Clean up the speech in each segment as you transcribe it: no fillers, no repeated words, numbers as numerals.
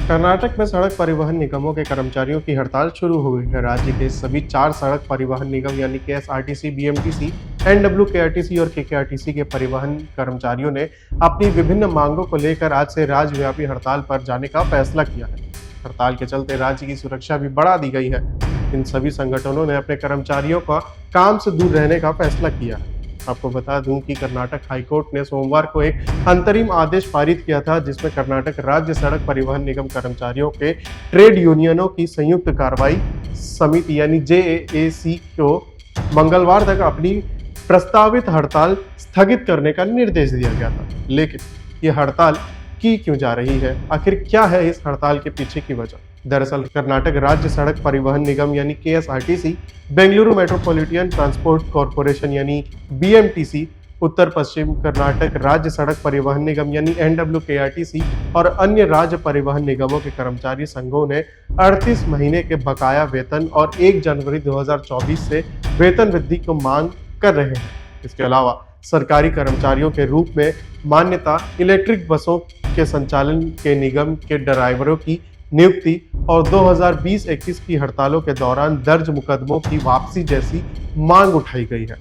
कर्नाटक में सड़क परिवहन निगमों के कर्मचारियों की हड़ताल शुरू हो गई है। राज्य के सभी 4 सड़क परिवहन निगम यानी कि एसआरटीसी, बीएमटीसी, एनडब्ल्यूकेआरटीसी और केकेआरटीसी के परिवहन कर्मचारियों ने अपनी विभिन्न मांगों को लेकर आज से राज्यव्यापी हड़ताल पर जाने का फैसला किया है। हड़ताल के चलते राज्य की सुरक्षा भी बढ़ा दी गई है। इन सभी संगठनों ने अपने कर्मचारियों का काम से दूर रहने का फैसला किया है। आपको बता दूं कि कर्नाटक हाईकोर्ट ने सोमवार को एक अंतरिम आदेश पारित किया था, जिसमें कर्नाटक राज्य सड़क परिवहन निगम कर्मचारियों के ट्रेड यूनियनों की संयुक्त कार्रवाई समिति यानी जेएसी को मंगलवार तक अपनी प्रस्तावित हड़ताल स्थगित करने का निर्देश दिया गया था। लेकिन ये हड़ताल की क्यों जा रही है? आखिर क्या है इस हड़ताल के पीछे की वजह? दरअसल कर्नाटक राज्य सड़क परिवहन निगम यानी KSRTC, Bengaluru metropolitan transport corporation यानी बीएमटीसी, उत्तर पश्चिम कर्नाटक राज्य सड़क परिवहन निगम यानी एनडब्ल्यूकेआरटीसी और अन्य राज्य परिवहन निगमों के कर्मचारी संघों ने 38 महीने के बकाया वेतन और 1 जनवरी 2024 से वेतन वृद्धि को मांग कर रहे हैं। इसके अलावा सरकारी कर्मचारियों के रूप में मान्यता, इलेक्ट्रिक बसों के संचालन के निगम के ड्राइवरों की नियुक्ति और 2020-21 की हड़तालों के दौरान दर्ज मुकदमों की वापसी जैसी मांग उठाई गई है।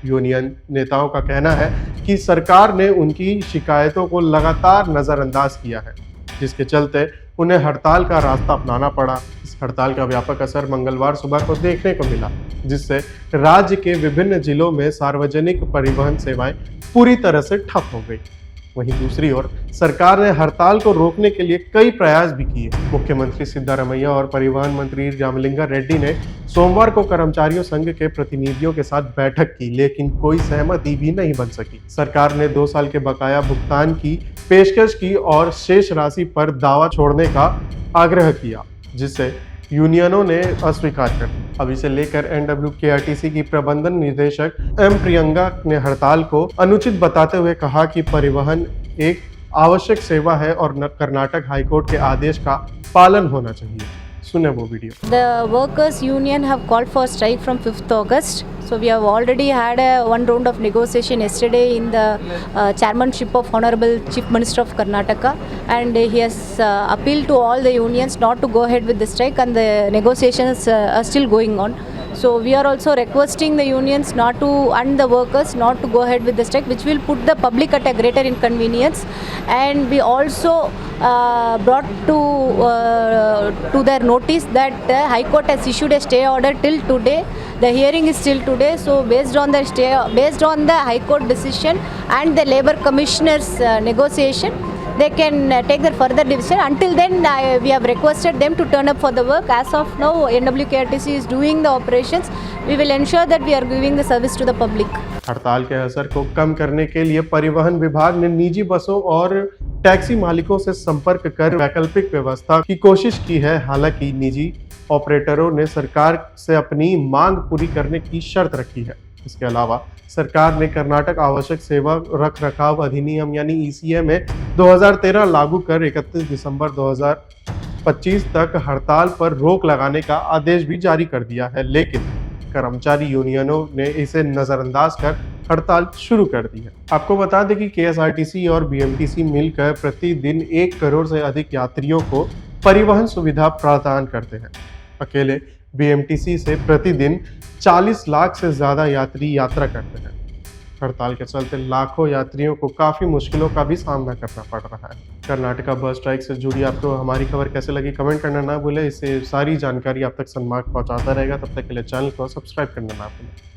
यूनियन नेताओं का कहना है कि सरकार ने उनकी शिकायतों को लगातार नजरअंदाज किया है, जिसके चलते उन्हें हड़ताल का रास्ता अपनाना पड़ा। इस हड़ताल का व्यापक असर मंगलवार सुबह को देखने को मिला, जिससे राज्य के विभिन्न जिलों में सार्वजनिक परिवहन सेवाएं पूरी तरह से ठप हो गई। वहीं दूसरी ओर सरकार ने हड़ताल को रोकने के लिए कई प्रयास भी किए। मुख्यमंत्री सिद्धारमैया और परिवहन मंत्री रामलिंगा रेड्डी ने सोमवार को कर्मचारियों संघ के प्रतिनिधियों के साथ बैठक की, लेकिन कोई सहमति भी नहीं बन सकी। सरकार ने 2 साल के बकाया भुगतान की पेशकश की और शेष राशि पर दावा छोड़ने का आग्रह किया, जिससे यूनियनों ने अस्वीकार कर दिया। अब इसे लेकर एनडब्ल्यूकेआरटीसी की प्रबंधन निदेशक एम प्रियंका ने हड़ताल को अनुचित बताते हुए कहा कि परिवहन एक आवश्यक सेवा है और कर्नाटक हाईकोर्ट के आदेश का पालन होना चाहिए। सुने वो video. The workers union have called for strike from 5th August. So we have already had one round of negotiation yesterday in the chairmanship of Honorable Chief Minister of Karnataka, and he has appealed to all the unions not to go ahead with the strike, and the negotiations are still going on. So we are also requesting the unions not to, and the workers not to go ahead with the strike, which will put the public at a greater inconvenience. And we also brought to their notice that the High Court has issued a stay order till today. The hearing is still today. So based on the High Court decision and the Labour Commissioner's negotiation, they can take their further decision. Until then, we have requested them to turn up for the work. As of now, NWKRTC is doing the operations. We will ensure that we are giving the service to the public. हड़ताल के असर को कम करने के लिए परिवहन विभाग ने निजी बसों और टैक्सी मालिकों से संपर्क कर वैकल्पिक व्यवस्था की कोशिश की है। हालांकि निजी ऑपरेटरों ने सरकार से अपनी मांग पूरी करने की शर्त रखी है। इसके अलावा सरकार ने कर्नाटक आवश्यक सेवा रखरखाव अधिनियम यानी ECA 2013 लागू कर 31 दिसंबर 2025 तक हड़ताल पर रोक लगाने का आदेश भी जारी कर दिया है, लेकिन कर्मचारी यूनियनों ने इसे नजरअंदाज कर हड़ताल शुरू कर दी है। आपको बता दें कि केएसआरटीसी और बीएमटीसी मिलकर प्रतिदिन 1 करोड़ से अधिक यात्रियों को परिवहन सुविधा प्रदान करते हैं। अकेले बीएमटीसी से प्रतिदिन 40 लाख से ज़्यादा यात्री यात्रा करते हैं। हड़ताल के चलते लाखों यात्रियों को काफ़ी मुश्किलों का भी सामना करना पड़ रहा है। कर्नाटका बस स्ट्राइक से जुड़ी आपको हमारी खबर कैसे लगी कमेंट करना ना भूलें। इससे सारी जानकारी आप तक सन्मार्ग पहुंचाता रहेगा। तब तक के लिए चैनल को सब्सक्राइब करना ना भूलें।